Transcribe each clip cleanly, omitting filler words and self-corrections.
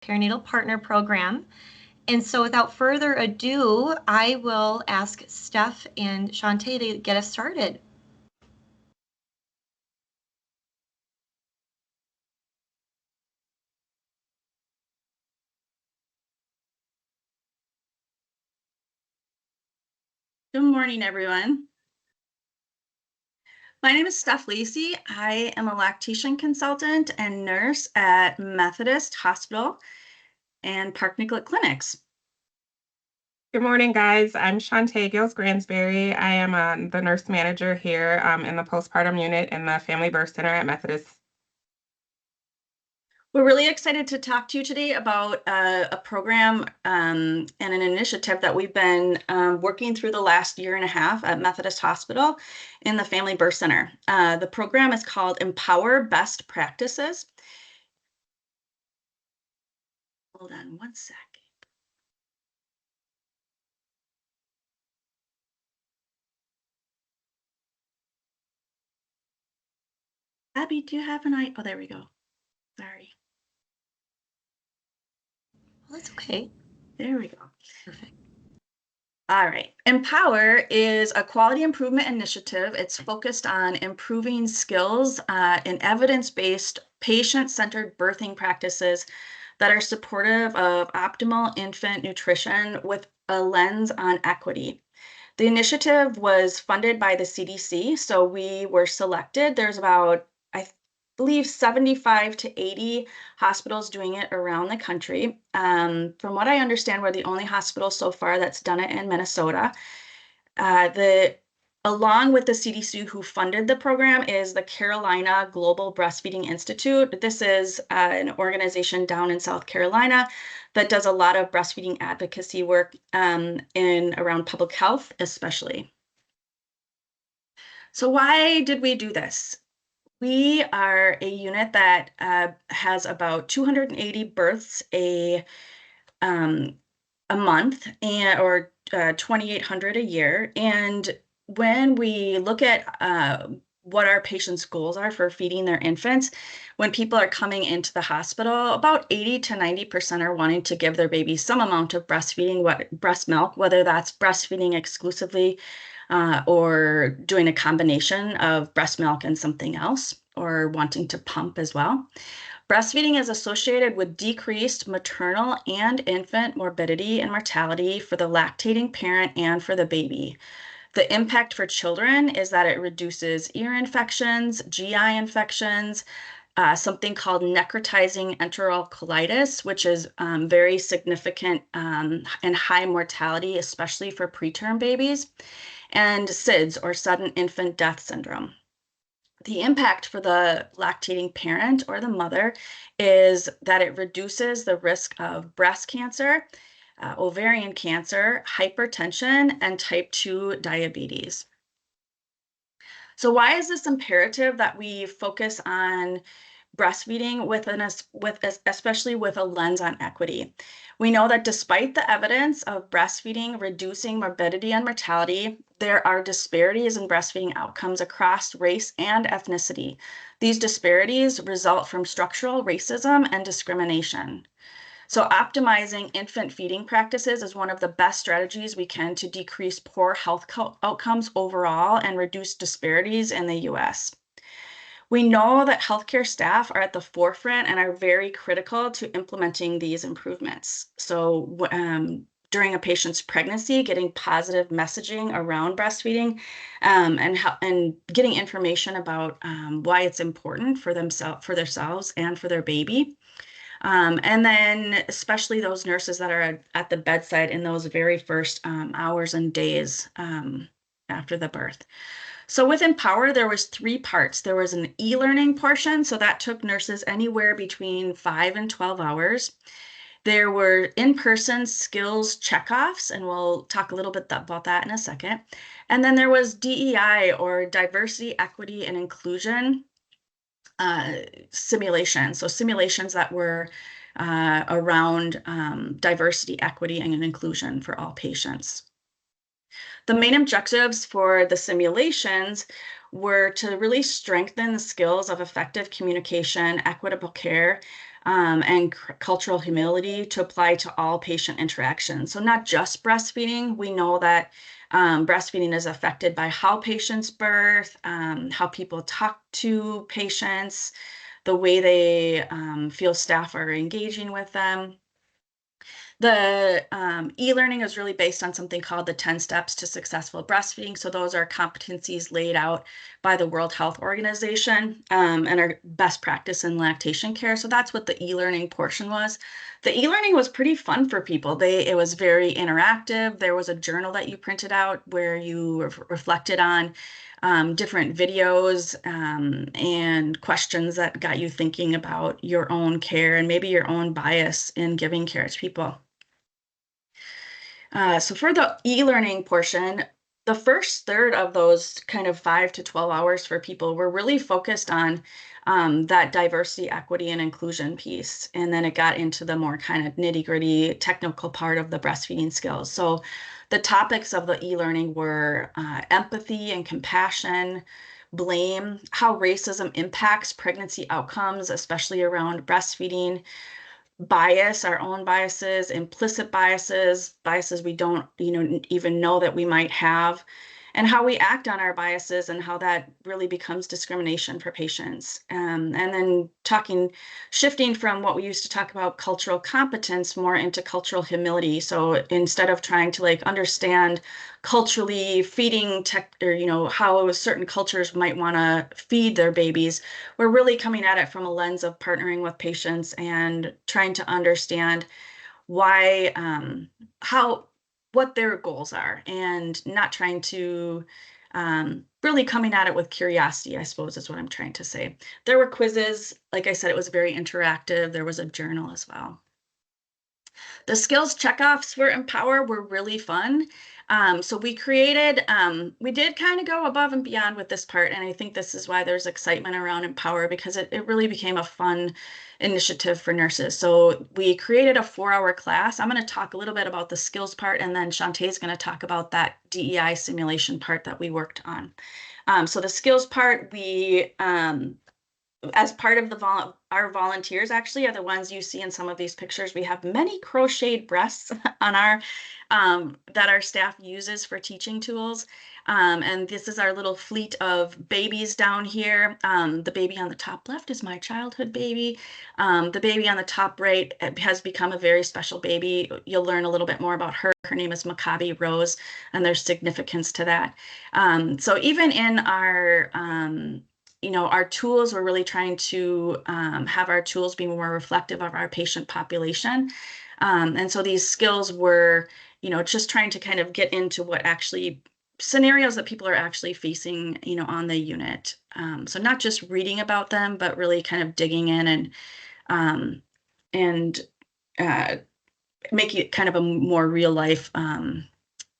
Perinatal Partner Program. And so without further ado, I will ask Steph and Chantae to get us started. Good morning, everyone. My name is Steph Lacey. I am a lactation consultant and nurse at Methodist Hospital and Park Nicollet Clinics. Good morning, guys. I'm Chantae Gills-Grandsberry. I am the nurse manager here in the postpartum unit in the Family Birth Center at Methodist. We're really excited to talk to you today about a program and an initiative that we've been working through the last year and a half at Methodist Hospital in the Family Birth Center. The program is called Empower Best Practices. Hold on one second. Abby, do you have an eye? Oh, there we go. Sorry. Well, that's okay. There we go. Perfect. All right. Empower is a quality improvement initiative. It's focused on improving skills in evidence-based, patient-centered birthing practices that are supportive of optimal infant nutrition with a lens on equity. The initiative was funded by the CDC, so we were selected. There's about, I believe, 75 to 80 hospitals doing it around the country. From what I understand, we're the only hospital so far that's done it in Minnesota. Along with the CDC who funded the program is the Carolina Global Breastfeeding Institute. This is an organization down in South Carolina that does a lot of breastfeeding advocacy work in around public health, especially. So why did we do this? We are a unit that has about 280 births a month or 2,800 a year. And when we look at what our patients' goals are for feeding their infants, when people are coming into the hospital, about 80 to 90% are wanting to give their baby some amount of breastfeeding, breast milk, whether that's breastfeeding exclusively or doing a combination of breast milk and something else, or wanting to pump as well. Breastfeeding is associated with decreased maternal and infant morbidity and mortality for the lactating parent and for the baby. The impact for children is that it reduces ear infections, GI infections, something called necrotizing enteral colitis, which is very significant and high mortality, especially for preterm babies, and SIDS, or sudden infant death syndrome. The impact for the lactating parent or the mother is that it reduces the risk of breast cancer, ovarian cancer, hypertension, and type 2 diabetes. So why is this imperative that we focus on breastfeeding especially with a lens on equity? We know that despite the evidence of breastfeeding reducing morbidity and mortality, there are disparities in breastfeeding outcomes across race and ethnicity. These disparities result from structural racism and discrimination. So optimizing infant feeding practices is one of the best strategies we can to decrease poor health outcomes overall and reduce disparities in the US. We know that healthcare staff are at the forefront and are very critical to implementing these improvements. So during a patient's pregnancy, getting positive messaging around breastfeeding and getting information about why it's important for themselves and for their baby. And then especially those nurses that are at the bedside in those very first hours and days after the birth. So with Empower, there was 3 parts. There was an e-learning portion, so that took nurses anywhere between 5 and 12 hours. There were in-person skills checkoffs, and we'll talk a little bit about that in a second. And then there was DEI, or diversity, equity, and inclusion simulations. So simulations that were around diversity, equity, and inclusion for all patients. The main objectives for the simulations were to really strengthen the skills of effective communication, equitable care, and cultural humility to apply to all patient interactions. So not just breastfeeding. We know that breastfeeding is affected by how patients birth, how people talk to patients, the way they feel staff are engaging with them. The e-learning is really based on something called the 10 steps to successful breastfeeding. So those are competencies laid out by the World Health Organization and are best practice in lactation care. So that's what the e-learning portion was. The e-learning was pretty fun for people. It was very interactive. There was a journal that you printed out where you reflected on different videos and questions that got you thinking about your own care and maybe your own bias in giving care to people. So for the e-learning portion, the first third of those kind of 5 to 12 hours for people were really focused on that diversity, equity, and inclusion piece. And then it got into the more kind of nitty-gritty technical part of the breastfeeding skills. So the topics of the e-learning were empathy and compassion, blame, how racism impacts pregnancy outcomes, especially around breastfeeding, bias, our own biases, implicit biases, biases we don't, even know that we might have, and how we act on our biases and how that really becomes discrimination for patients. And then shifting from what we used to talk about cultural competence more into cultural humility. So instead of trying to understand culturally feeding how certain cultures might want to feed their babies, we're really coming at it from a lens of partnering with patients and trying to understand why, what their goals are, and not trying to really coming at it with curiosity, I suppose is what I'm trying to say. There were quizzes. Like I said, it was very interactive. There was a journal as well. The skills checkoffs for Empower were really fun. So we did kind of go above and beyond with this part. And I think this is why there's excitement around Empower, because it really became a fun initiative for nurses. So we created a 4-hour class. I'm going to talk a little bit about the skills part, and then Chantae is going to talk about that DEI simulation part that we worked on. So the skills part, we as part of our volunteers actually are the ones you see in some of these pictures. We have many crocheted breasts on our that our staff uses for teaching tools. And this is our little fleet of babies down here. The baby on the top left is my childhood baby. The baby on the top right has become a very special baby. You'll learn a little bit more about her. Her name is Maccabi Rose, and there's significance to that. So even in our our tools, we're really trying to have our tools be more reflective of our patient population. And so these skills were, just trying to kind of get into what actually scenarios that people are actually facing, on the unit. So not just reading about them, but really kind of digging in and making it kind of a more real life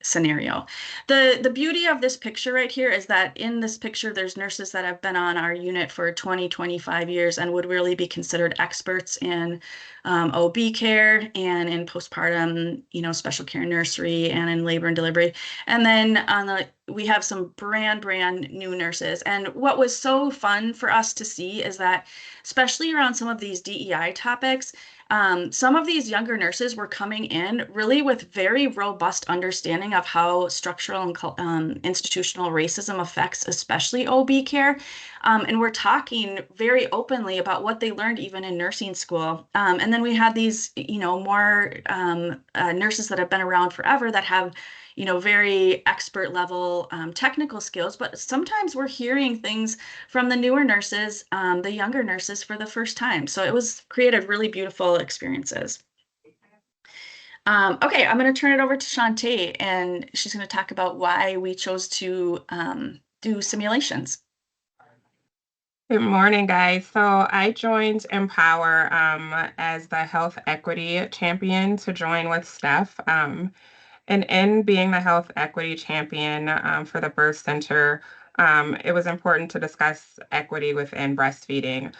scenario. The beauty of this picture right here is that in this picture, there's nurses that have been on our unit for 20, 25 years and would really be considered experts in OB care and in postpartum, special care nursery and in labor and delivery. And then we have some brand new nurses. And what was so fun for us to see is that, especially around some of these DEI topics, some of these younger nurses were coming in really with very robust understanding of how structural and institutional racism affects especially OB care. And we're talking very openly about what they learned even in nursing school. And then we had these, more nurses that have been around forever that have very expert level technical skills, but sometimes we're hearing things from the newer nurses, the younger nurses for the first time. So it was created really beautiful experiences. Okay, I'm going to turn it over to Chantae, and she's going to talk about why we chose to do simulations. Good morning, guys. So I joined Empower as the health equity champion to join with Steph. And in being the health equity champion for the birth center, it was important to discuss equity within breastfeeding.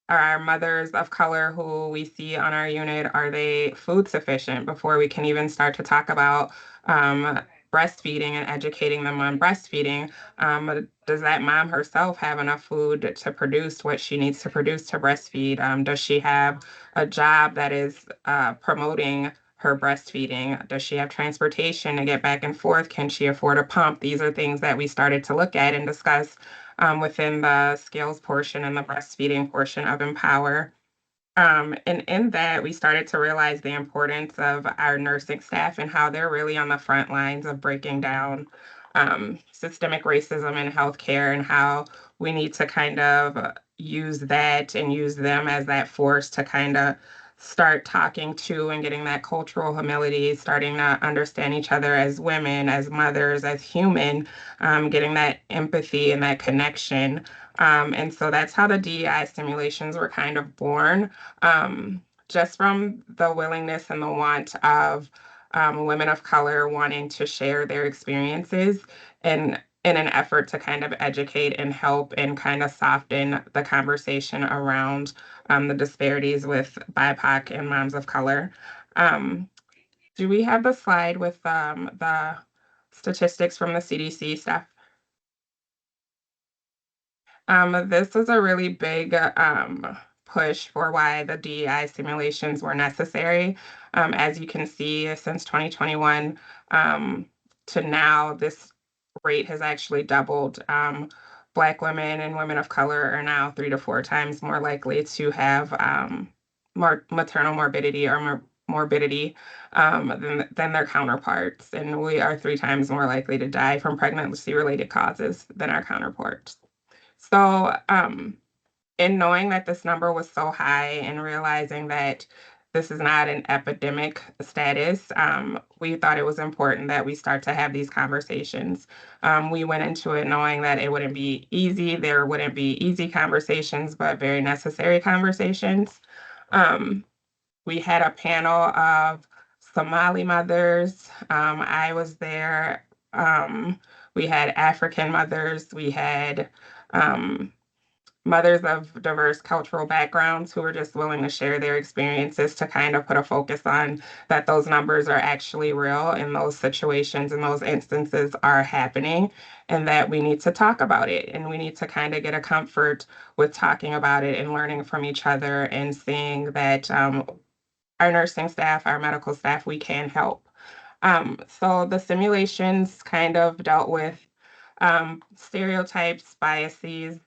Are our mothers of color who we see on our unit, are they food sufficient before we can even start to talk about breastfeeding and educating them on breastfeeding. Does that mom herself have enough food to produce what she needs to produce to breastfeed? Does she have a job that is promoting her breastfeeding? Does she have transportation to get back and forth? Can she afford a pump? These are things that we started to look at and discuss within the skills portion and the breastfeeding portion of Empower. And in that, we started to realize the importance of our nursing staff and how they're really on the front lines of breaking down systemic racism in healthcare, and how we need to kind of use that and use them as that force to kind of start talking to and getting that cultural humility, starting to understand each other as women, as mothers, as human, getting that empathy and that connection. And so that's how the DEI simulations were kind of born, just from the willingness and the want of women of color wanting to share their experiences, and in an effort to kind of educate and help and kind of soften the conversation around the disparities with BIPOC and moms of color. Do we have the slide with the statistics from the CDC, Steph? This is a really big push for why the DEI simulations were necessary. As you can see, since 2021 to now, this rate has actually doubled. Black women and women of color are now 3 to 4 times more likely to have more maternal morbidity or morbidity than their counterparts. And we are 3 times more likely to die from pregnancy-related causes than our counterparts. So, in knowing that this number was so high and realizing that this is not an epidemic status, we thought it was important that we start to have these conversations. We went into it knowing that it wouldn't be easy. There wouldn't be easy conversations, but very necessary conversations. We had a panel of Somali mothers. I was there. We had African mothers. We had mothers of diverse cultural backgrounds who were just willing to share their experiences to kind of put a focus on that those numbers are actually real, and those situations and those instances are happening, and that we need to talk about it, and we need to kind of get a comfort with talking about it and learning from each other and seeing that our nursing staff, our medical staff, we can help. So the simulations kind of dealt with stereotypes, biases,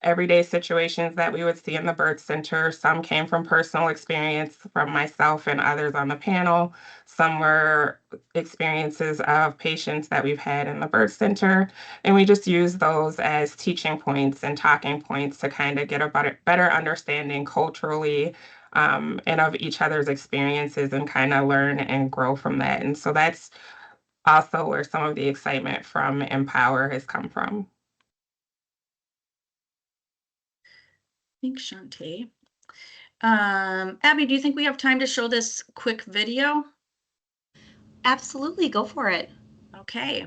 everyday situations that we would see in the birth center. Some came from personal experience from myself and others on the panel. Some were experiences of patients that we've had in the birth center. And we just use those as teaching points and talking points to kind of get a better understanding culturally and of each other's experiences, and kind of learn and grow from that. And so that's also where some of the excitement from Empower has come from. Thanks, Chantae. Abby, do you think we have time to show this quick video? Absolutely, go for it. Okay.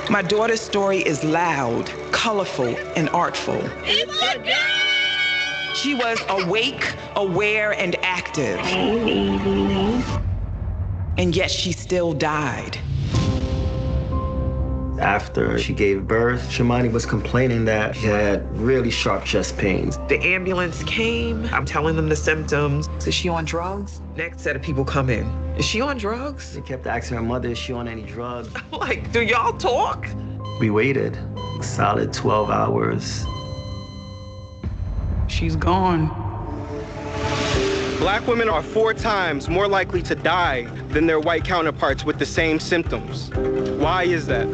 My daughter's story is loud, colorful, and artful. It's a girl! She was awake, aware, and active. Hey, baby. And yet she still died. After she gave birth, Shamani was complaining that she had really sharp chest pains. The ambulance came. I'm telling them the symptoms. Is she on drugs? Next set of people come in. Is she on drugs? They kept asking her mother, is she on any drugs? Like, do y'all talk? We waited a solid 12 hours. She's gone. Black women are 4 times more likely to die than their white counterparts with the same symptoms. Why is that?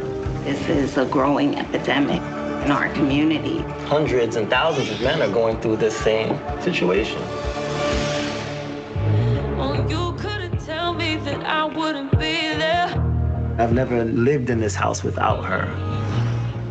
This is a growing epidemic in our community. Hundreds and thousands of men are going through this same situation. Oh, you couldn't tell me that I wouldn't be there. I've never lived in this house without her.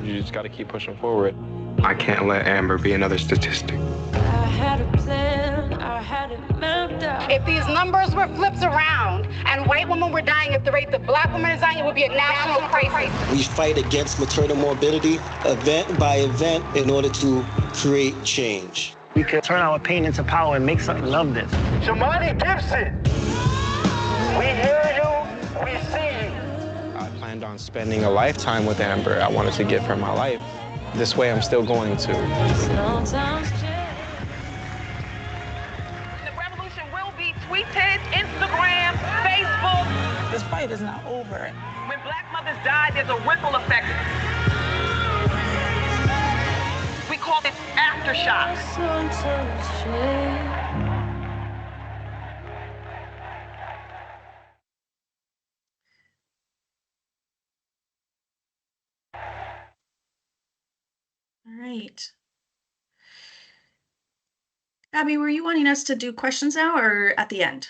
You just got to keep pushing forward. I can't let Amber be another statistic. I had a plan, I had it mapped doubt. If these numbers were flipped around and white women were dying at the rate that black women are dying, it would be a national crisis. We fight against maternal morbidity event by event in order to create change. We could turn our pain into power and make something of this. Shamani Gibson, we hear you, we see you. I planned on spending a lifetime with Amber. I wanted to give her my life. This way I'm still going to. Sometimes the revolution will be tweeted, Instagram, Facebook. This fight is not over. When black mothers die, there's a ripple effect. We call it aftershocks. All right. Abby, were you wanting us to do questions now or at the end?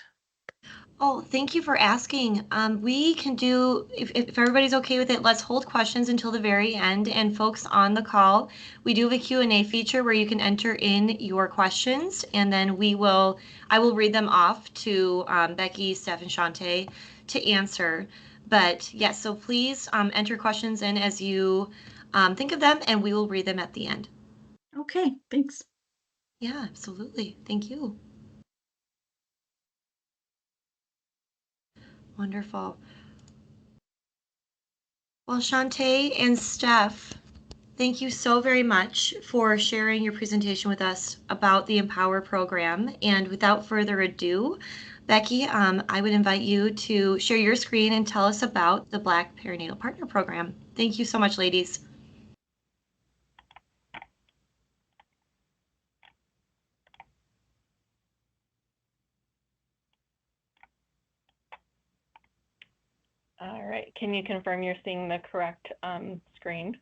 Oh, thank you for asking. We can do, if everybody's okay with it, let's hold questions until the very end. And folks on the call, we do have a Q&A feature where you can enter in your questions, and then I will read them off to Becky, Steph, and Chantae to answer. But yes, so please enter questions in as you think of them, and we will read them at the end. Okay, thanks. Yeah, absolutely. Thank you. Wonderful. Well, Chantae and Steph, thank you so very much for sharing your presentation with us about the Empower program. And without further ado, Becky, I would invite you to share your screen and tell us about the Black Perinatal Partner Program. Thank you so much, ladies. All right, can you confirm you're seeing the correct screen?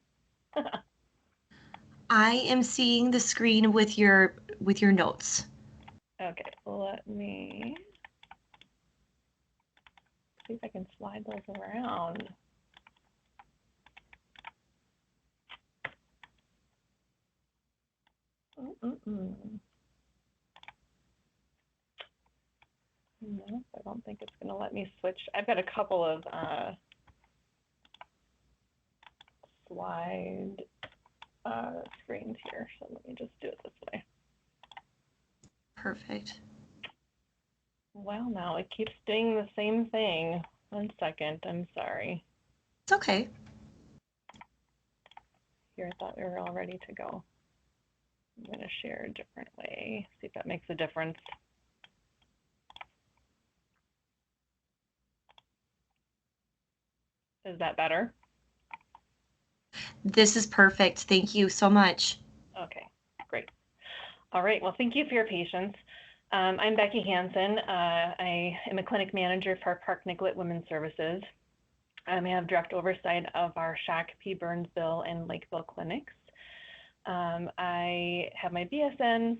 I am seeing the screen with your notes. Okay, let me see if I can slide those around. No, I don't think it's going to let me switch. I've got a couple of slide screens here, so let me just do it this way. Perfect. Well, now it keeps doing the same thing. 1 second, I'm sorry. It's okay. Here, I thought we were all ready to go. I'm going to share a different way, see if that makes a difference. Is that better? This is perfect. Thank you so much. Okay, great. All right, well, thank you for your patience. I'm Becky Hansen. I am a clinic manager for Park Nicollet Women's Services. I have direct oversight of our Shakopee, Burnsville, and Lakeville clinics. I have my BSN,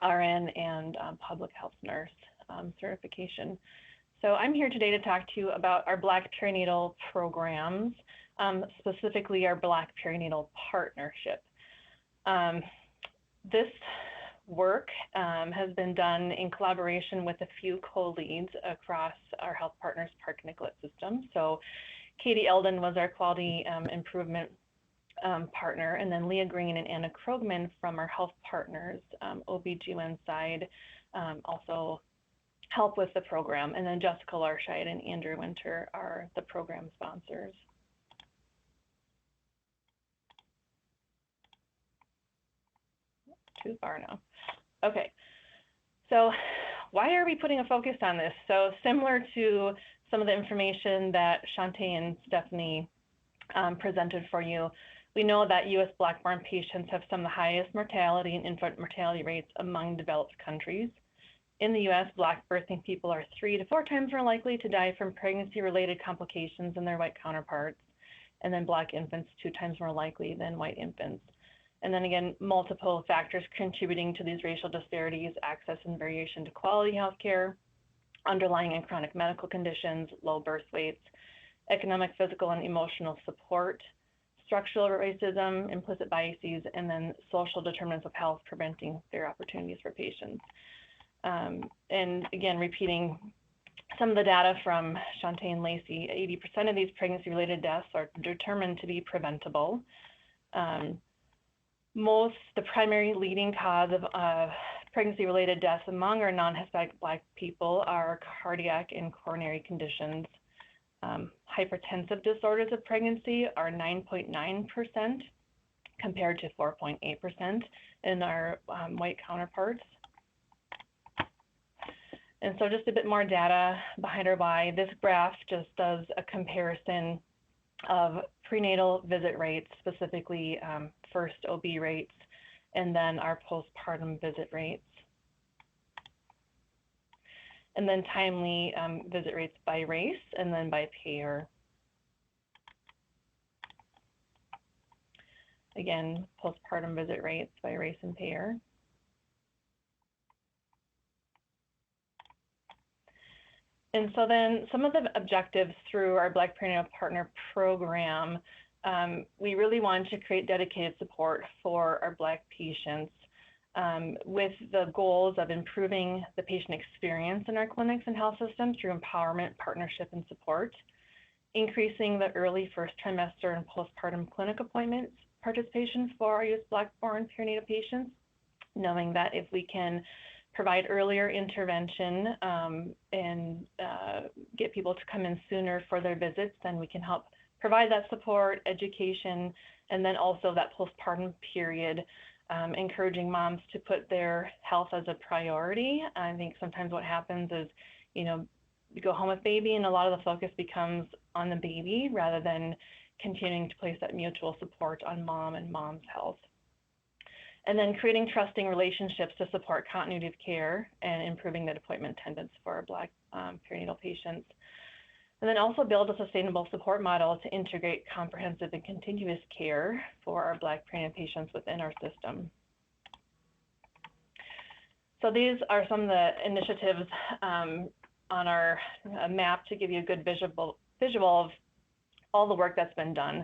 RN, and public health nurse certification. So I'm here today to talk to you about our Black Perinatal programs, specifically our Black Perinatal Partnership. This work has been done in collaboration with a few co-leads across our HealthPartners Park Nicollet system. So Katie Eldon was our quality improvement partner, and then Leah Green and Anna Krogman from our HealthPartners OBGYN side also help with the program, and then Jessica Larscheid and Andrew Winter are the program sponsors. Too far now. Okay, so why are we putting a focus on this? So similar to some of the information that Chantae and Stephanie presented for you, we know that U.S. Black-born patients have some of the highest mortality and infant mortality rates among developed countries. In the U.S., Black birthing people are 3 to 4 times more likely to die from pregnancy-related complications than their white counterparts, and then Black infants 2 times more likely than white infants. And then again, multiple factors contributing to these racial disparities: access and variation to quality healthcare, underlying and chronic medical conditions, low birth weights, economic, physical, and emotional support, structural racism, implicit biases, and then social determinants of health preventing fair opportunities for patients. And again, repeating some of the data from Chantae and Lacey, 80% of these pregnancy-related deaths are determined to be preventable. The primary leading cause of pregnancy-related deaths among our non-Hispanic Black people are cardiac and coronary conditions. Hypertensive disorders of pregnancy are 9.9% compared to 4.8% in our white counterparts. And so just a bit more data behind our why. This graph just does a comparison of prenatal visit rates, specifically first OB rates, and then our postpartum visit rates. And then timely visit rates by race and then by payer. Again, postpartum visit rates by race and payer. And so then some of the objectives through our Black Perinatal Partner Program, we really wanted to create dedicated support for our Black patients with the goals of improving the patient experience in our clinics and health systems through empowerment, partnership, and support, increasing the early first trimester and postpartum clinic appointments participation for our U.S. Black-born perinatal patients, knowing that if we can provide earlier intervention and get people to come in sooner for their visits, then we can help provide that support, education, and then also that postpartum period, encouraging moms to put their health as a priority. I think sometimes what happens is, you go home with baby and a lot of the focus becomes on the baby rather than continuing to place that mutual support on mom and mom's health. And then creating trusting relationships to support continuity of care and improving the appointment attendance for our Black perinatal patients. And then also build a sustainable support model to integrate comprehensive and continuous care for our Black perinatal patients within our system. So these are some of the initiatives on our map to give you a good visual of all the work that's been done.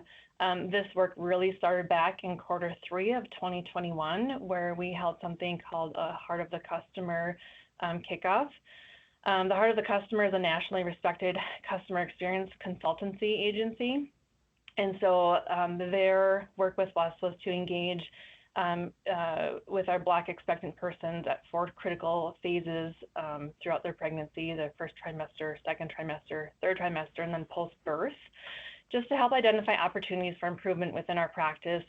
This work really started back in Q3 of 2021, where we held something called a Heart of the Customer kickoff. The Heart of the Customer is a nationally respected customer experience consultancy agency. And so their work with us was to engage with our Black expectant persons at 4 critical phases throughout their pregnancy, their first trimester, second trimester, third trimester, and then post-birth, just to help identify opportunities for improvement within our practice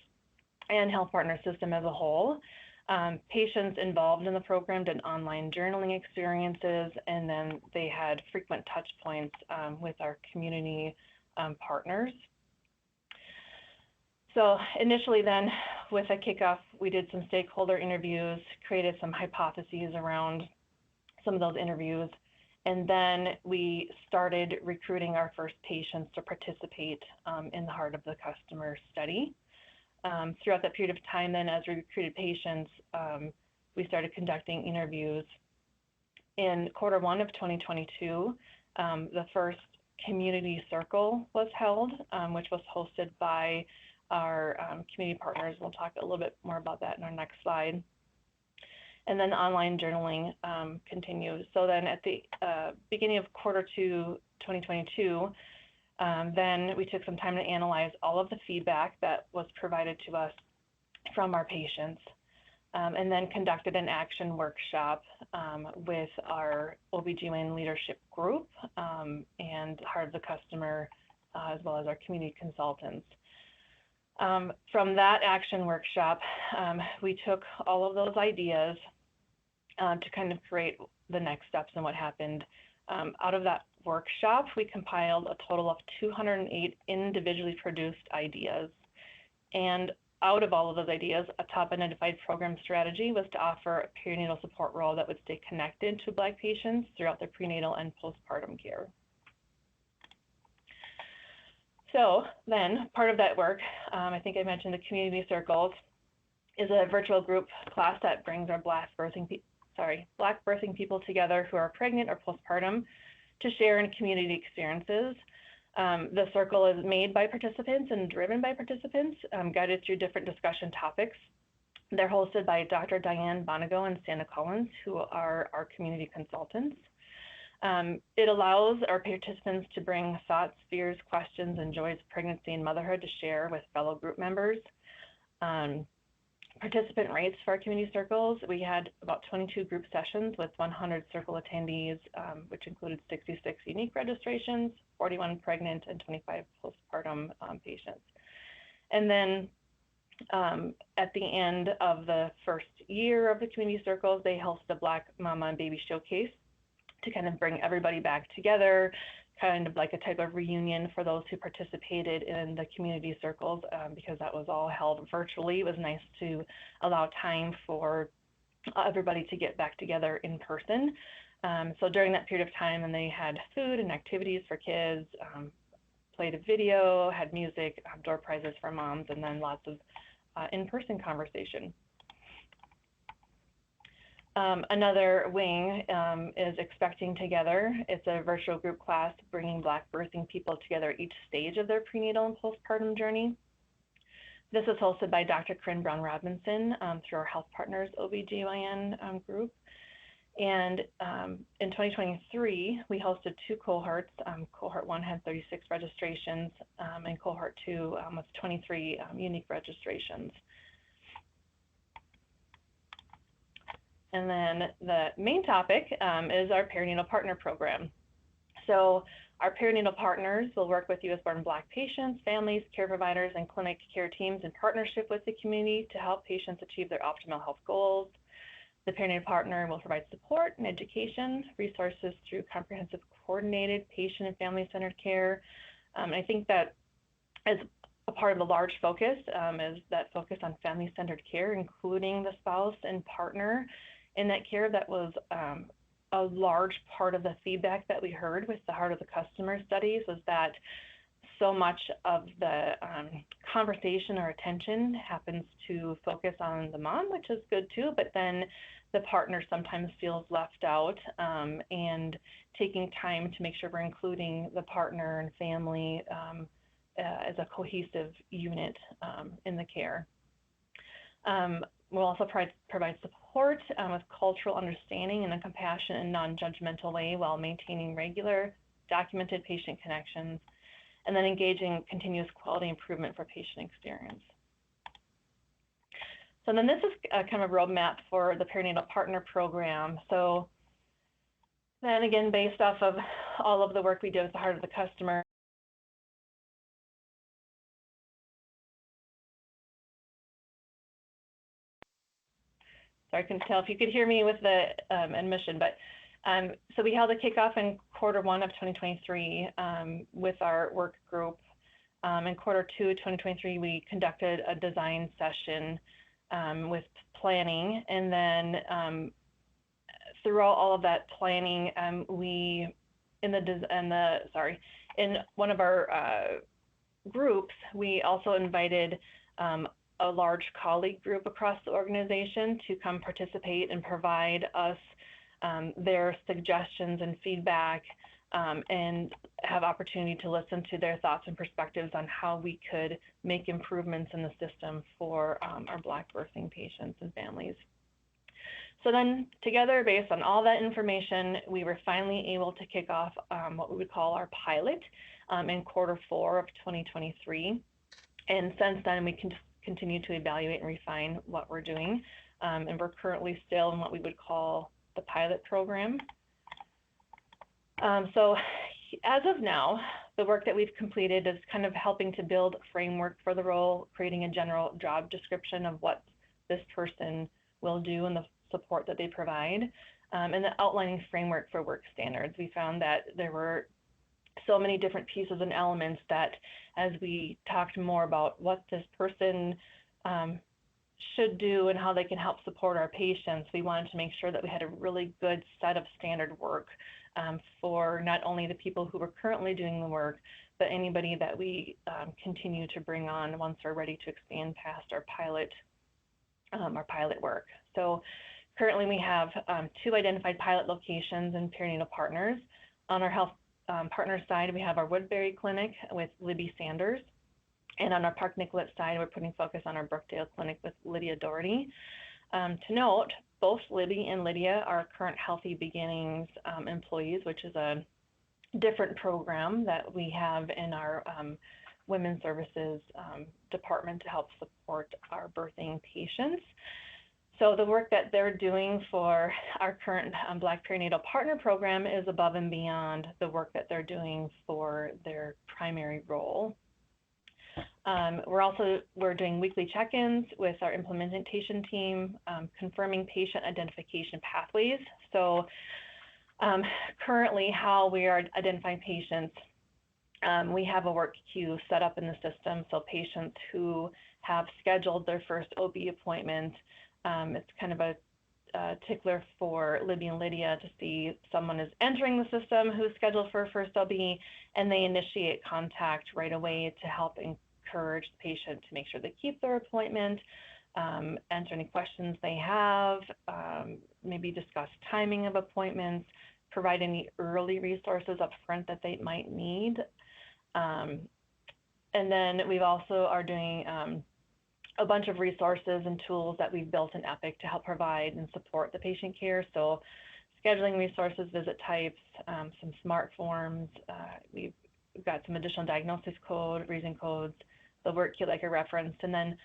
and HealthPartners system as a whole. Patients involved in the program did online journaling experiences, and then they had frequent touch points with our community partners. So initially then, with a kickoff, we did some stakeholder interviews, created some hypotheses around some of those interviews, and then we started recruiting our first patients to participate in the Heart of the Customer study. Throughout that period of time then, as we recruited patients, we started conducting interviews. In Q1 of 2022, the first community circle was held, which was hosted by our community partners. We'll talk a little bit more about that in our next slide. And then online journaling continues. So then at the beginning of Q2 2022, then we took some time to analyze all of the feedback that was provided to us from our patients, and then conducted an action workshop with our OBGYN leadership group and Heart of the Customer, as well as our community consultants. From that action workshop, we took all of those ideas to kind of create the next steps and what happened. Out of that workshop, we compiled a total of 208 individually produced ideas. And out of all of those ideas, a top identified program strategy was to offer a perinatal support role that would stay connected to Black patients throughout their prenatal and postpartum care. So then part of that work, I think I mentioned the community circles, is a virtual group class that brings our Black birthing people together who are pregnant or postpartum to share in community experiences. The circle is made by participants and driven by participants, guided through different discussion topics They're hosted by Dr. Diane Bonigo and Santa Collins, who are our community consultants. It allows our participants to bring thoughts, fears, questions, and joys of pregnancy and motherhood to share with fellow group members. Participant rates for our community circles, we had about 22 group sessions with 100 circle attendees, which included 66 unique registrations, 41 pregnant, and 25 postpartum patients. And then at the end of the first year of the community circles, they hosted a Black Mama and Baby Showcase to kind of bring everybody back together, kind of like a type of reunion for those who participated in the community circles, because that was all held virtually. It was nice to allow time for everybody to get back together in person. So during that period of time, and they had food and activities for kids, played a video, had music, door prizes for moms, and then lots of in-person conversation. Another wing is Expecting Together. It's a virtual group class bringing Black birthing people together each stage of their prenatal and postpartum journey. This is hosted by Dr. Corinne Brown Robinson through our HealthPartners OBGYN group. And in 2023, we hosted 2 cohorts. Cohort 1 had 36 registrations, and cohort 2 was 23 unique registrations. And then the main topic is our Perinatal Partner Program. So our perinatal partners will work with U.S.-born Black patients, families, care providers, and clinic care teams in partnership with the community to help patients achieve their optimal health goals. The perinatal partner will provide support and education, resources through comprehensive, coordinated, patient and family-centered care. I think that as a part of the large focus is that focus on family-centered care, including the spouse and partner in that care. That was a large part of the feedback that we heard with the Heart of the Customer studies, was that so much of the conversation or attention happens to focus on the mom, which is good too, but then the partner sometimes feels left out, and taking time to make sure we're including the partner and family as a cohesive unit in the care. We'll also provide support with cultural understanding in a compassionate and non-judgmental way while maintaining regular, documented patient connections, and then engaging continuous quality improvement for patient experience. So then this is kind of a roadmap for the Perinatal Partner Program. So then again, based off of all of the work we did with the Heart of the Customer, sorry, I couldn't tell if you could hear me with the admission, but so we held a kickoff in quarter 1 of 2023 with our work group. In quarter 2 of 2023, we conducted a design session with planning, and then throughout all of that planning, in one of our groups, we also invited a large colleague group across the organization to come participate and provide us their suggestions and feedback, and have opportunity to listen to their thoughts and perspectives on how we could make improvements in the system for our Black birthing patients and families. So then together, based on all that information, we were finally able to kick off what we would call our pilot in quarter 4 of 2023. And since then, we can continue to evaluate and refine what we're doing. And we're currently still in what we would call the pilot program. So as of now, the work that we've completed is kind of helping to build a framework for the role, creating a general job description of what this person will do and the support that they provide, and the outlining framework for work standards. We found that there were so many different pieces and elements that as we talked more about what this person should do and how they can help support our patients, we wanted to make sure that we had a really good set of standard work for not only the people who were currently doing the work, but anybody that we continue to bring on once we're ready to expand past our pilot work. So currently we have 2 identified pilot locations in Perinatal Partners. On our Health Partners side, we have our Woodbury Clinic with Libby Sanders, And on our Park Nicollet side, we're putting focus on our Brookdale clinic with Lydia Doherty. To note, both Libby and Lydia are current Healthy Beginnings employees, which is a different program that we have in our Women's Services department to help support our birthing patients. So the work that they're doing for our current Black Perinatal Partner Program is above and beyond the work that they're doing for their primary role. We're doing weekly check-ins with our implementation team, confirming patient identification pathways. So currently how we are identifying patients, we have a work queue set up in the system. So patients who have scheduled their first OB appointment, it's kind of a tickler for Libby and Lydia to see someone is entering the system who's scheduled for a first OB, and they initiate contact right away to help encourage the patient to make sure they keep their appointment, answer any questions they have, maybe discuss timing of appointments, provide any early resources up front that they might need. And then we also are doing a bunch of resources and tools that we've built in Epic to help provide and support the patient care. So scheduling resources, visit types, some smart forms. We've got some additional diagnosis code, reason codes, the work queue like I referenced. And then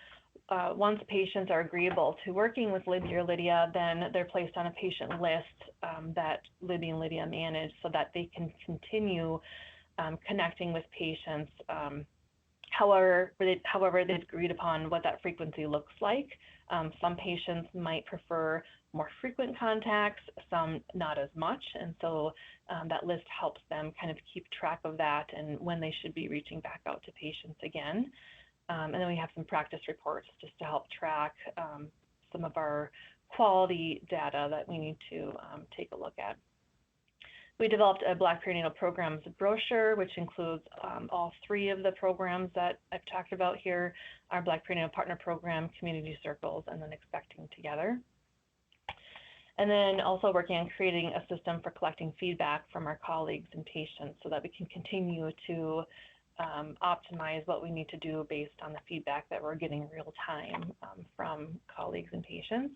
once patients are agreeable to working with Libby or Lydia, then they're placed on a patient list that Libby and Lydia manage so that they can continue connecting with patients. However, they've agreed upon what that frequency looks like. Some patients might prefer more frequent contacts, some not as much. And so that list helps them kind of keep track of that and when they should be reaching back out to patients again. And then we have some practice reports just to help track some of our quality data that we need to take a look at. We developed a Black Perinatal Programs brochure, which includes all three of the programs that I've talked about here, our Black Perinatal Partner Program, Community Circles, and then Expecting Together. And then also working on creating a system for collecting feedback from our colleagues and patients so that we can continue to optimize what we need to do based on the feedback that we're getting real time from colleagues and patients.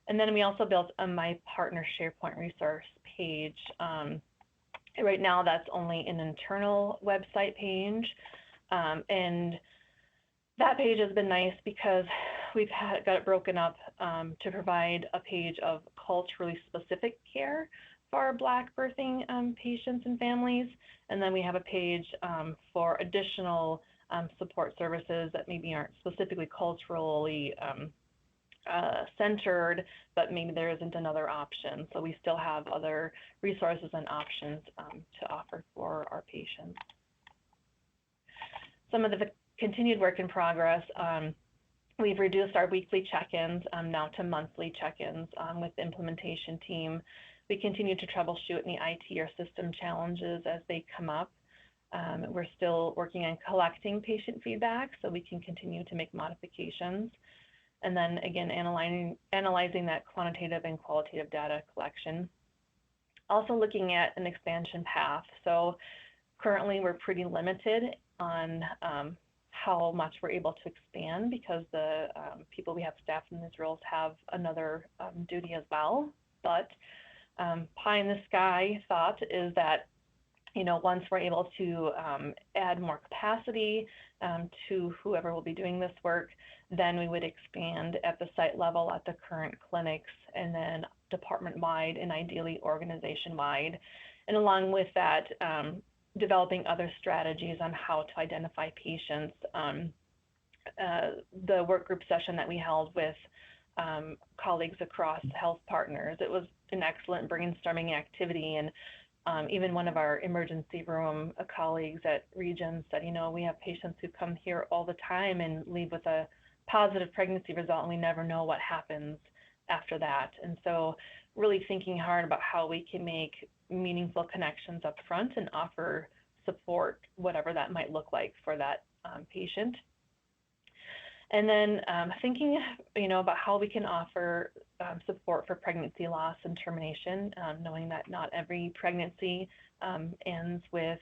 And then we also built a My Partner SharePoint resource page. Right now, that's only an internal website page. And that page has been nice because we've got it broken up to provide a page of culturally specific care for our Black birthing patients and families. And then we have a page for additional support services that maybe aren't specifically culturally centered, but maybe there isn't another option. So we still have other resources and options to offer for our patients. Some of the continued work in progress, we've reduced our weekly check-ins now to monthly check-ins with the implementation team. We continue to troubleshoot any IT or system challenges as they come up. We're still working on collecting patient feedback so we can continue to make modifications. And then again, analyzing that quantitative and qualitative data collection. Also looking at an expansion path. So currently we're pretty limited on how much we're able to expand because the people we have staffed in these roles have another duty as well. But pie in the sky thought is that, you know, once we're able to add more capacity to whoever will be doing this work, then we would expand at the site level at the current clinics and then department-wide and ideally organization-wide. And along with that, developing other strategies on how to identify patients. The work group session that we held with colleagues across HealthPartners, it was an excellent brainstorming activity. And even one of our emergency room colleagues at Regions said, you know, we have patients who come here all the time and leave with a positive pregnancy result, and we never know what happens after that. And so really thinking hard about how we can make meaningful connections up front and offer support, whatever that might look like for that patient. And then thinking, you know, about how we can offer support for pregnancy loss and termination, knowing that not every pregnancy ends with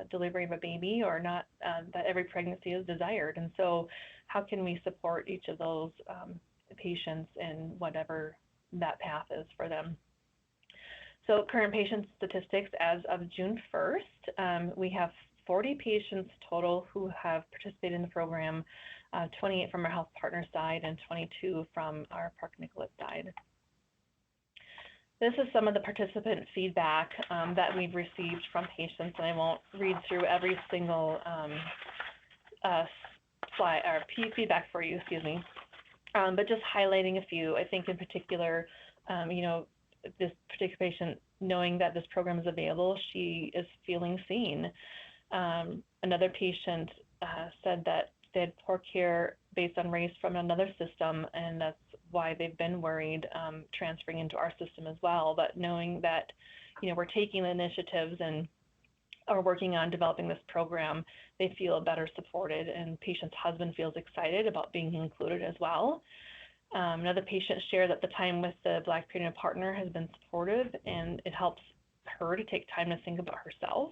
delivery of a baby, or not that every pregnancy is desired. And so how can we support each of those patients in whatever that path is for them? So current patient statistics as of June 1st, we have 40 patients total who have participated in the program, 28 from our Health Partners side and 22 from our Park Nicollet side. This is some of the participant feedback that we've received from patients, and I won't read through every single slide or feedback for you, excuse me, but just highlighting a few. I think in particular, this particular patient, knowing that this program is available, she is feeling seen. Another patient said that they had poor care based on race from another system, and that's why they've been worried transferring into our system as well. But knowing that, we're taking the initiatives and are working on developing this program, they feel better supported, and patient's husband feels excited about being included as well. Another patient shared that the time with the Black Perinatal Partner has been supportive, and it helps her to take time to think about herself.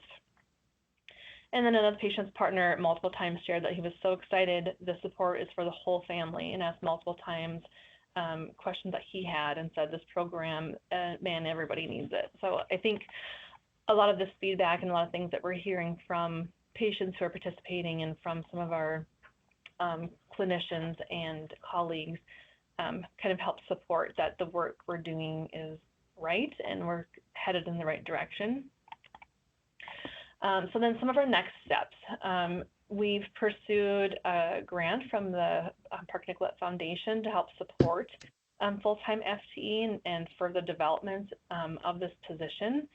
And then another patient's partner multiple times shared that he was so excited the support is for the whole family, and asked multiple times questions that he had, and said this program, man, everybody needs it. So I think a lot of this feedback and a lot of things that we're hearing from patients who are participating and from some of our clinicians and colleagues kind of help support that the work we're doing is right and we're headed in the right direction. So then some of our next steps. We've pursued a grant from the Park Nicollet Foundation to help support full-time FTE and further development of this position,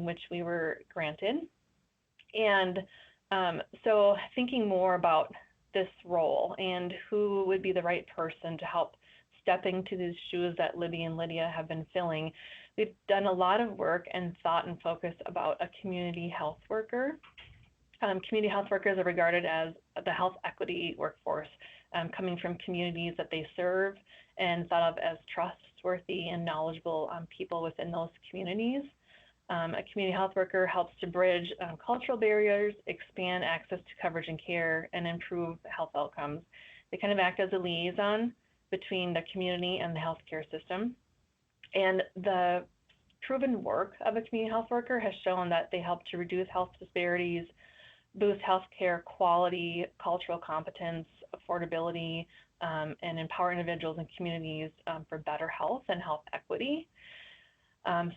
which we were granted. And so thinking more about this role and who would be the right person to help step into these shoes that Libby and Lydia have been filling, we've done a lot of work and thought and focus about a community health worker. Community health workers are regarded as the health equity workforce, coming from communities that they serve and thought of as trustworthy and knowledgeable people within those communities. A community health worker helps to bridge cultural barriers, expand access to coverage and care, and improve health outcomes. They kind of act as a liaison between the community and the healthcare system. And the proven work of a community health worker has shown that they help to reduce health disparities, boost healthcare quality, cultural competence, affordability, and empower individuals and communities for better health and health equity.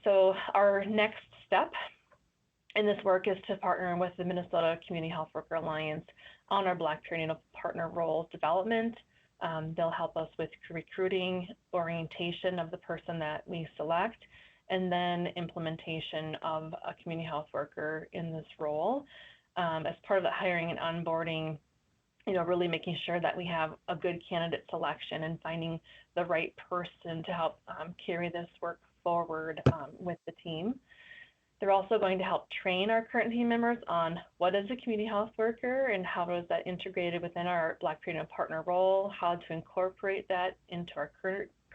So our next step in this work is to partner with the Minnesota Community Health Worker Alliance on our Black Perinatal Partner role development. They'll help us with recruiting, orientation of the person that we select, and then implementation of a community health worker in this role. As part of the hiring and onboarding, really making sure that we have a good candidate selection and finding the right person to help carry this work forward with the team. They're also going to help train our current team members on what is a community health worker and how is that integrated within our Black Perinatal Partner role, how to incorporate that into our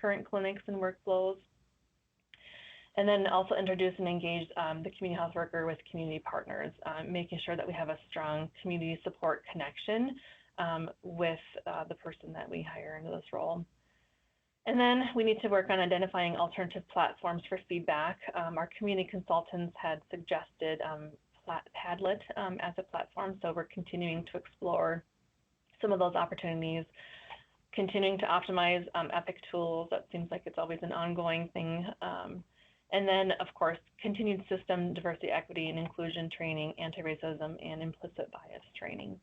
current clinics and workflows. And then also introduce and engage the community health worker with community partners, making sure that we have a strong community support connection with the person that we hire into this role. And then we need to work on identifying alternative platforms for feedback. Our community consultants had suggested Padlet as a platform, so we're continuing to explore some of those opportunities, continuing to optimize Epic tools. That seems like it's always an ongoing thing. And then, of course, continued system diversity, equity, and inclusion training, anti-racism, and implicit bias training.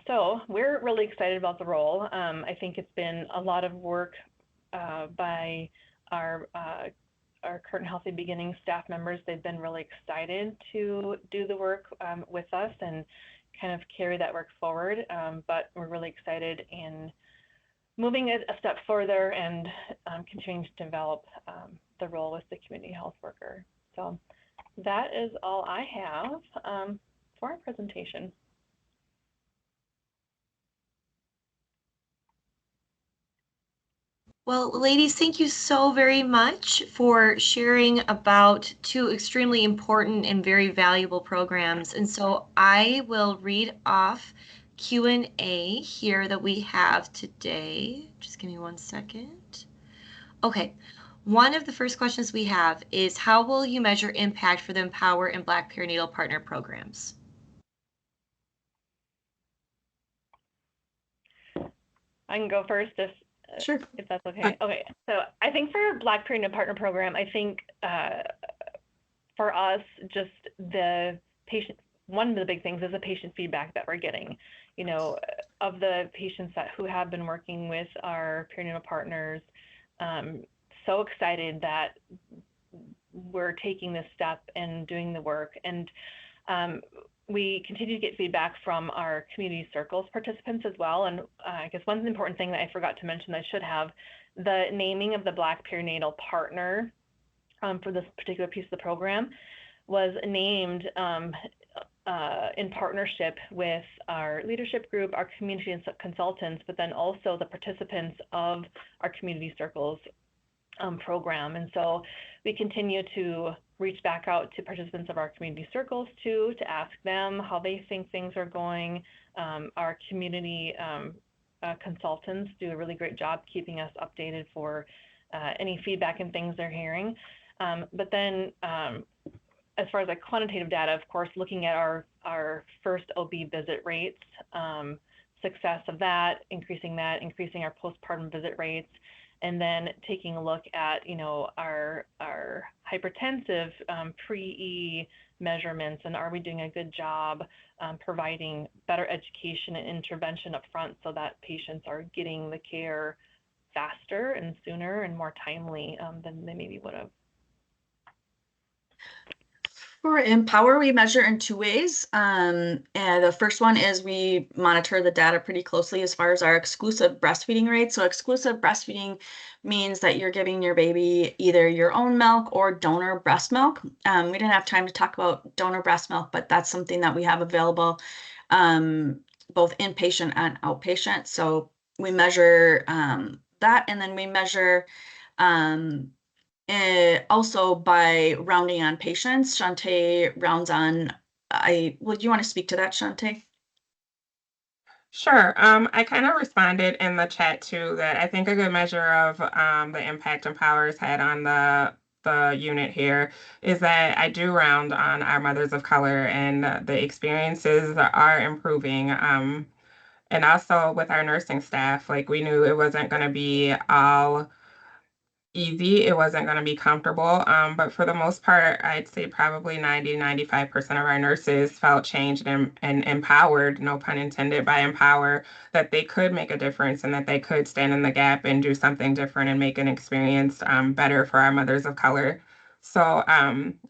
So we're really excited about the role. I think it's been a lot of work by our current Healthy Beginnings staff members. They've been really excited to do the work with us and kind of carry that work forward. But we're really excited in moving it a step further and continuing to develop the role with the community health worker. So that is all I have for our presentation. Well, ladies, thank you so very much for sharing about two extremely important and very valuable programs. And so I will read off Q&A here that we have today. Just give me one second. Okay. One of the first questions we have is, how will you measure impact for the Empower and Black Perinatal Partner Programs? I can go first if that's okay. Okay, so I think for Black Perinatal Partner Program, I think for us, just the patient, one of the big things is the patient feedback that we're getting. You know, of the patients who have been working with our perinatal partners, so excited that we're taking this step and doing the work. And we continue to get feedback from our community circles participants as well. And I guess one important thing that I forgot to mention, I should have, the naming of the Black Perinatal Partner for this particular piece of the program was named in partnership with our leadership group, our community consultants, but then also the participants of our community circles program. And so we continue to reach back out to participants of our community circles to ask them how they think things are going. Our community consultants do a really great job keeping us updated for any feedback and things they're hearing. But then as far as like quantitative data, of course, looking at our first OB visit rates, success of that, increasing our postpartum visit rates, and then taking a look at, you know, our hypertensive pre-E measurements, and are we doing a good job providing better education and intervention up front so that patients are getting the care faster and sooner and more timely than they maybe would have. For Empower, we measure in two ways. And the first one is we monitor the data pretty closely as far as our exclusive breastfeeding rate. So exclusive breastfeeding means that you're giving your baby either your own milk or donor breast milk. We didn't have time to talk about donor breast milk, but that's something that we have available both inpatient and outpatient. So we measure that, and then we measure also by rounding on patients. Chantae rounds on, would you want to speak to that, Chantae? Sure. I kind of responded in the chat too that I think a good measure of the impact Empower's had on the unit here is that I do round on our mothers of color, and the experiences are improving. And also with our nursing staff, like we knew it wasn't going to be all easy. It wasn't going to be comfortable. But for the most part, I'd say probably 90–95% of our nurses felt changed and empowered, no pun intended, by Empower, that they could make a difference and that they could stand in the gap and do something different and make an experience better for our mothers of color. So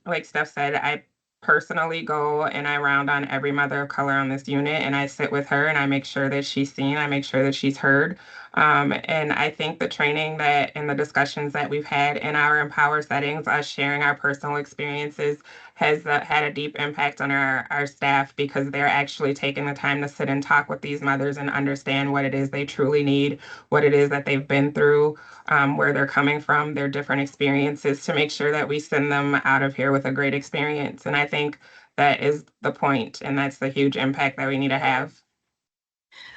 like Steph said, I personally go and I round on every mother of color on this unit, and I sit with her and I make sure that she's seen, I make sure that she's heard. And I think the training that and the discussions that we've had in our Empower settings, us sharing our personal experiences, has had a deep impact on our staff, because they're actually taking the time to sit and talk with these mothers and understand what it is they truly need, what it is that they've been through, where they're coming from, their different experiences, to make sure that we send them out of here with a great experience. And I think that is the point, and that's the huge impact that we need to have.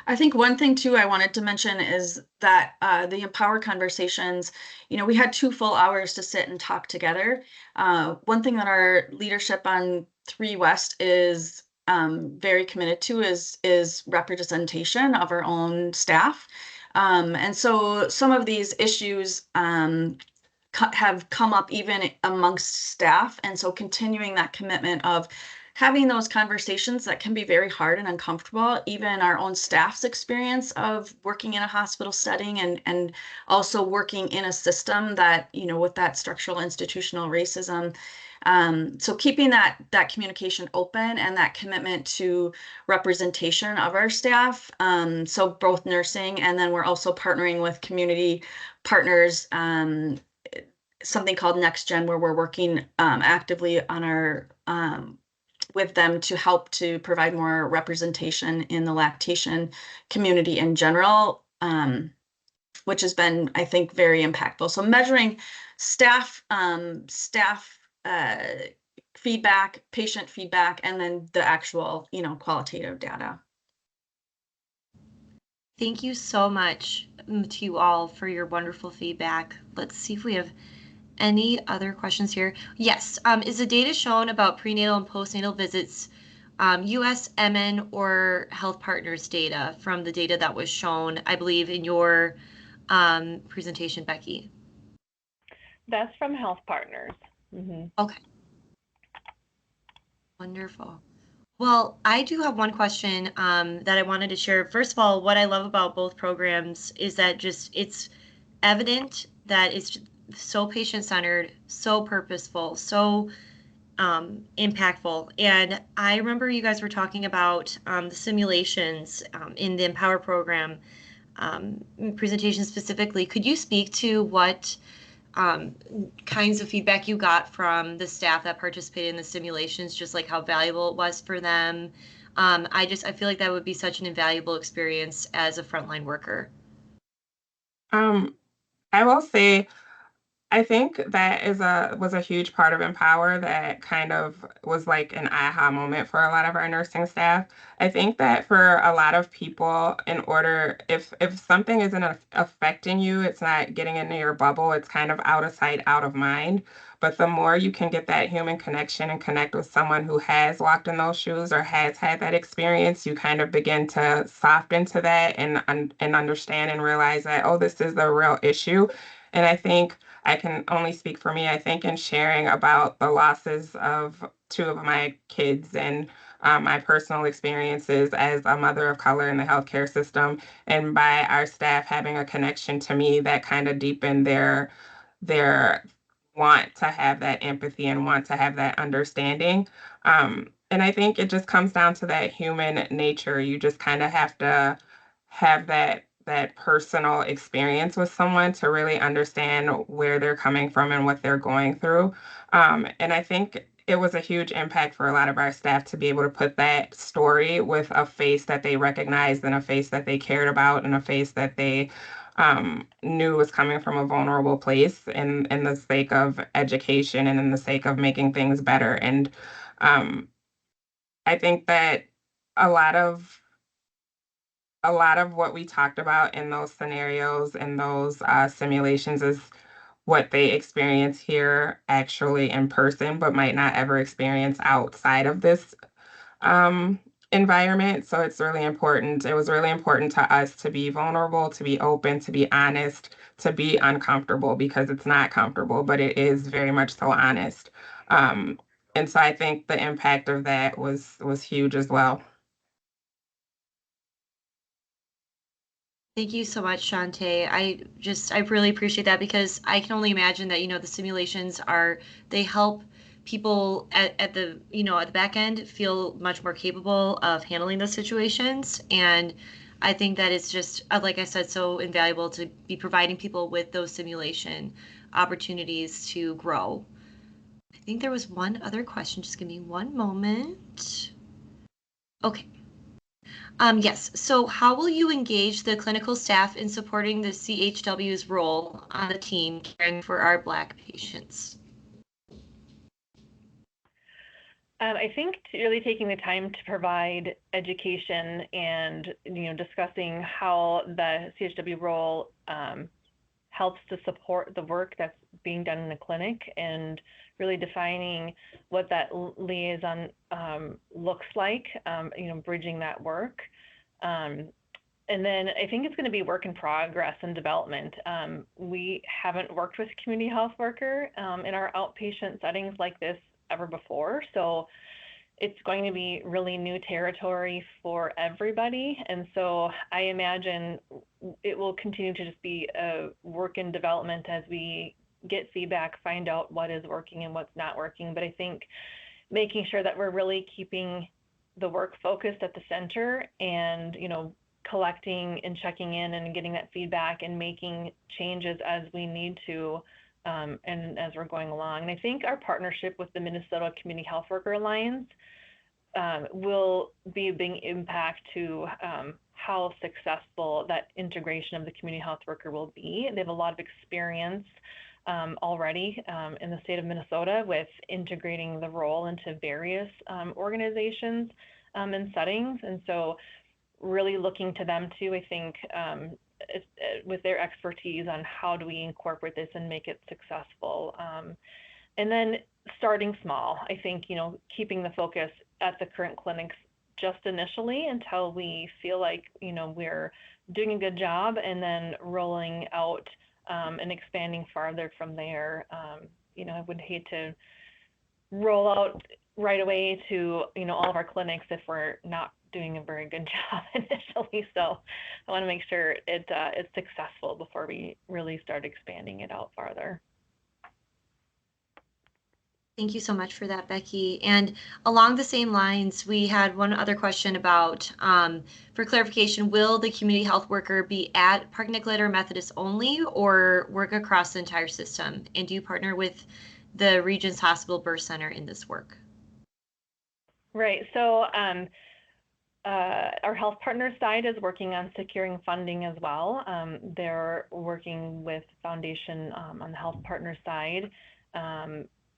I think one thing too I wanted to mention is that the Empower conversations, you know, we had 2 full hours to sit and talk together. One thing that our leadership on 3 West is very committed to is representation of our own staff. And so some of these issues have come up even amongst staff. And so continuing that commitment of having those conversations that can be very hard and uncomfortable, even our own staff's experience of working in a hospital setting, and also working in a system that, you know, with that structural institutional racism. So keeping that communication open and that commitment to representation of our staff. So both nursing, and then we're also partnering with community partners, something called Next Gen, where we're working actively on our with them to help to provide more representation in the lactation community in general. which has been, I think, very impactful. So measuring staff feedback, patient feedback, and then the actual, qualitative data. Thank you so much to you all for your wonderful feedback. Let's see if we have any other questions here. Yes, is the data shown about prenatal and postnatal visits US, MN, or HealthPartners data from the data that was shown, I believe, in your presentation, Becky? That's from HealthPartners. Okay. Wonderful. Well, I do have one question that I wanted to share. First of all, what I love about both programs is that it's evident that it's so patient-centered, so purposeful, so impactful. And I remember you guys were talking about the simulations in the Empower program presentation specifically. Could you speak to what kinds of feedback you got from the staff that participated in the simulations, just like how valuable it was for them? I feel like that would be such an invaluable experience as a frontline worker. I will say, I think that was a huge part of Empower that kind of was like an aha moment for a lot of our nursing staff. I think that for a lot of people, if something isn't affecting you, it's not getting into your bubble, it's kind of out of sight, out of mind. But the more you can get that human connection and connect with someone who has walked in those shoes or has had that experience, you kind of begin to soften to that and understand and realize that, oh, this is the real issue. And I think I can only speak for me. I think in sharing about the losses of two of my kids and my personal experiences as a mother of color in the healthcare system, and by our staff having a connection to me, that kind of deepened their want to have that empathy and want to have that understanding. And I think it just comes down to that human nature. You just kind of have to have that personal experience with someone to really understand where they're coming from and what they're going through. And I think it was a huge impact for a lot of our staff to be able to put that story with a face that they recognized and a face that they cared about and a face that they knew was coming from a vulnerable place in the sake of education and in the sake of making things better. And I think that a lot of what we talked about in those scenarios and those simulations is what they experience here actually in person, but might not ever experience outside of this environment. So it's really important. It was really important to us to be vulnerable, to be open, to be honest, to be uncomfortable, because it's not comfortable, but it is very much so honest. And so I think the impact of that was huge as well. Thank you so much, Chantae. I really appreciate that, because I can only imagine that, the simulations they help people at the back end feel much more capable of handling those situations. And I think that it's just, like I said, so invaluable to be providing people with those simulation opportunities to grow. I think there was one other question. Just give me one moment. Okay. Yes. So how will you engage the clinical staff in supporting the CHW's role on the team caring for our Black patients? I think really taking the time to provide education and discussing how the CHW role helps to support the work that's being done in the clinic, and really defining what that liaison looks like, bridging that work. And then I think it's going to be work in progress and development. We haven't worked with community health worker in our outpatient settings like this ever before. So it's going to be really new territory for everybody. And so I imagine it will continue to just be a work in development as we get feedback, find out what is working and what's not working. But I think making sure that we're really keeping the work focused at the center and, collecting and checking in and getting that feedback and making changes as we need to, and as we're going along. And I think our partnership with the Minnesota Community Health Worker Alliance will be a big impact to how successful that integration of the community health worker will be. They have a lot of experience already in the state of Minnesota with integrating the role into various organizations and settings. And so really looking to them too, I think, with their expertise on how do we incorporate this and make it successful. And then starting small, I think, keeping the focus at the current clinics just initially until we feel like, we're doing a good job, and then rolling out and expanding farther from there. I would hate to roll out right away to, all of our clinics if we're not doing a very good job initially. So I want to make sure it's successful before we really start expanding it out farther. Thank you so much for that, Becky. And along the same lines, we had one other question about, for clarification, will the community health worker be at Park Nicollet or Methodist only, or work across the entire system? And do you partner with the Regions Hospital Birth Center in this work? Right. So our Health Partners side is working on securing funding as well. They're working with Foundation on the Health Partners side.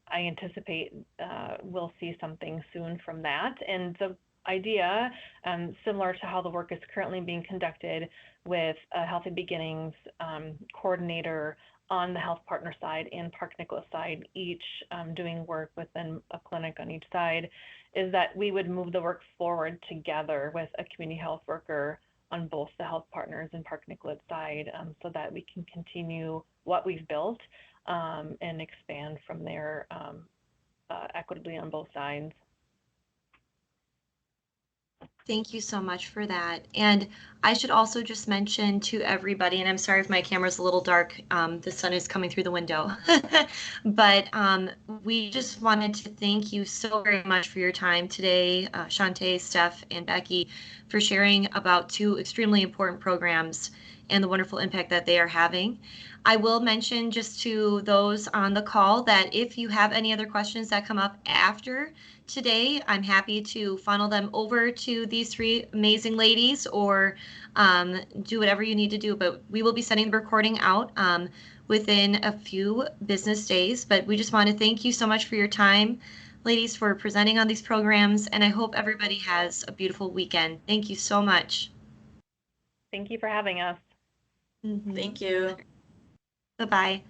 I anticipate we'll see something soon from that. And the idea, similar to how the work is currently being conducted with a Healthy Beginnings coordinator on the Health Partner side and Park Nicollet side, each doing work within a clinic on each side, is that we would move the work forward together with a community health worker on both the Health Partners and Park Nicollet side, so that we can continue what we've built and expand from there equitably on both sides. Thank you so much for that. And I should also just mention to everybody, and I'm sorry if my camera's a little dark, the sun is coming through the window, but we just wanted to thank you so very much for your time today, Chantae, Steph, and Becky, for sharing about two extremely important programs and the wonderful impact that they are having. I will mention just to those on the call that if you have any other questions that come up after today, I'm happy to funnel them over to these three amazing ladies, or do whatever you need to do. But we will be sending the recording out within a few business days. But we just want to thank you so much for your time, ladies, for presenting on these programs. And I hope everybody has a beautiful weekend. Thank you so much. Thank you for having us. Thank you. Bye-bye.